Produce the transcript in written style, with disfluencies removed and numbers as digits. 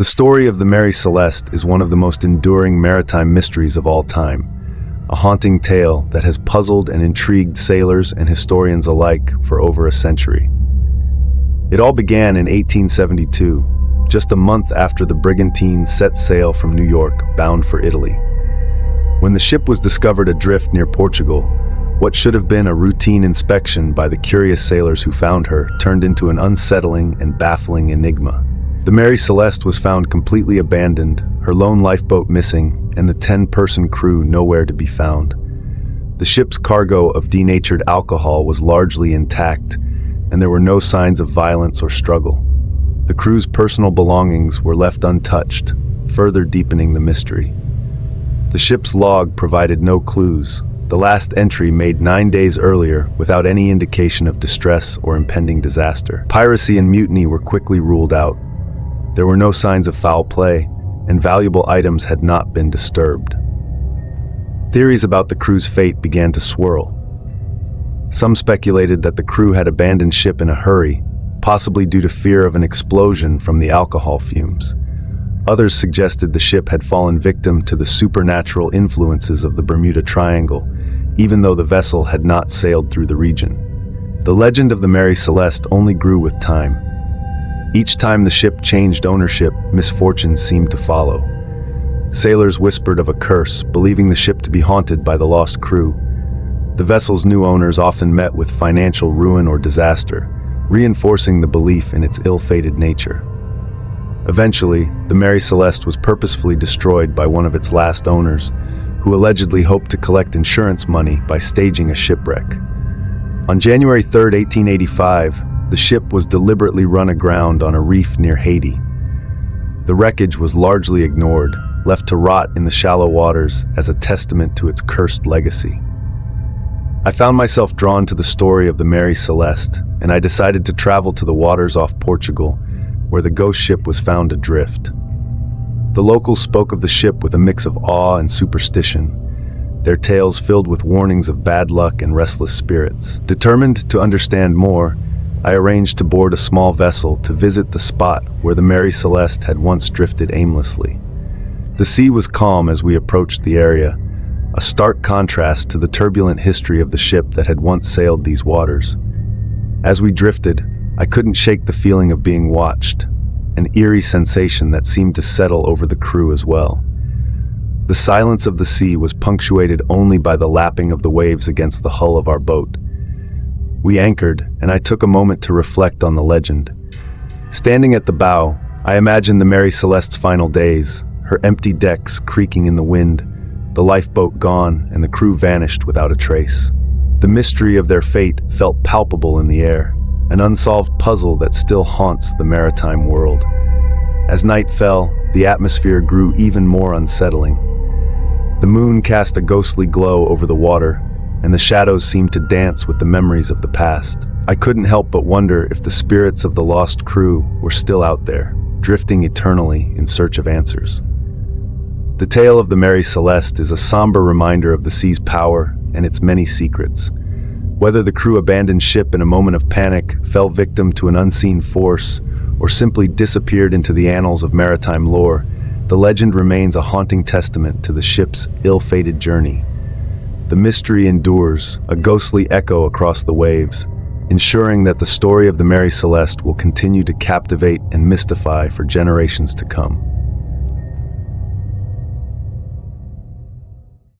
The story of the Mary Celeste is one of the most enduring maritime mysteries of all time, a haunting tale that has puzzled and intrigued sailors and historians alike for over a century. It all began in 1872, just a month after the brigantine set sail from New York, bound for Italy. When the ship was discovered adrift near Portugal, what should have been a routine inspection by the curious sailors who found her turned into an unsettling and baffling enigma. The Mary Celeste was found completely abandoned, her lone lifeboat missing, and the 10-person crew nowhere to be found. The ship's cargo of denatured alcohol was largely intact, and there were no signs of violence or struggle. The crew's personal belongings were left untouched, further deepening the mystery. The ship's log provided no clues, the last entry made 9 days earlier without any indication of distress or impending disaster. Piracy and mutiny were quickly ruled out. There were no signs of foul play, and valuable items had not been disturbed. Theories about the crew's fate began to swirl. Some speculated that the crew had abandoned ship in a hurry, possibly due to fear of an explosion from the alcohol fumes. Others suggested the ship had fallen victim to the supernatural influences of the Bermuda Triangle, even though the vessel had not sailed through the region. The legend of the Mary Celeste only grew with time. Each time the ship changed ownership, misfortunes seemed to follow. Sailors whispered of a curse, believing the ship to be haunted by the lost crew. The vessel's new owners often met with financial ruin or disaster, reinforcing the belief in its ill-fated nature. Eventually, the Mary Celeste was purposefully destroyed by one of its last owners, who allegedly hoped to collect insurance money by staging a shipwreck. On January 3, 1885, the ship was deliberately run aground on a reef near Haiti. The wreckage was largely ignored, left to rot in the shallow waters as a testament to its cursed legacy. I found myself drawn to the story of the Mary Celeste, and I decided to travel to the waters off Portugal, where the ghost ship was found adrift. The locals spoke of the ship with a mix of awe and superstition, their tales filled with warnings of bad luck and restless spirits. Determined to understand more, I arranged to board a small vessel to visit the spot where the Mary Celeste had once drifted aimlessly. The sea was calm as we approached the area, a stark contrast to the turbulent history of the ship that had once sailed these waters. As we drifted, I couldn't shake the feeling of being watched, an eerie sensation that seemed to settle over the crew as well. The silence of the sea was punctuated only by the lapping of the waves against the hull of our boat. We anchored, and I took a moment to reflect on the legend. Standing at the bow, I imagined the Mary Celeste's final days, her empty decks creaking in the wind, the lifeboat gone, and the crew vanished without a trace. The mystery of their fate felt palpable in the air, an unsolved puzzle that still haunts the maritime world. As night fell, the atmosphere grew even more unsettling. The moon cast a ghostly glow over the water, and the shadows seemed to dance with the memories of the past. I couldn't help but wonder if the spirits of the lost crew were still out there, drifting eternally in search of answers. The tale of the Mary Celeste is a somber reminder of the sea's power and its many secrets. Whether the crew abandoned ship in a moment of panic, fell victim to an unseen force, or simply disappeared into the annals of maritime lore, the legend remains a haunting testament to the ship's ill-fated journey. The mystery endures, a ghostly echo across the waves, ensuring that the story of the Mary Celeste will continue to captivate and mystify for generations to come.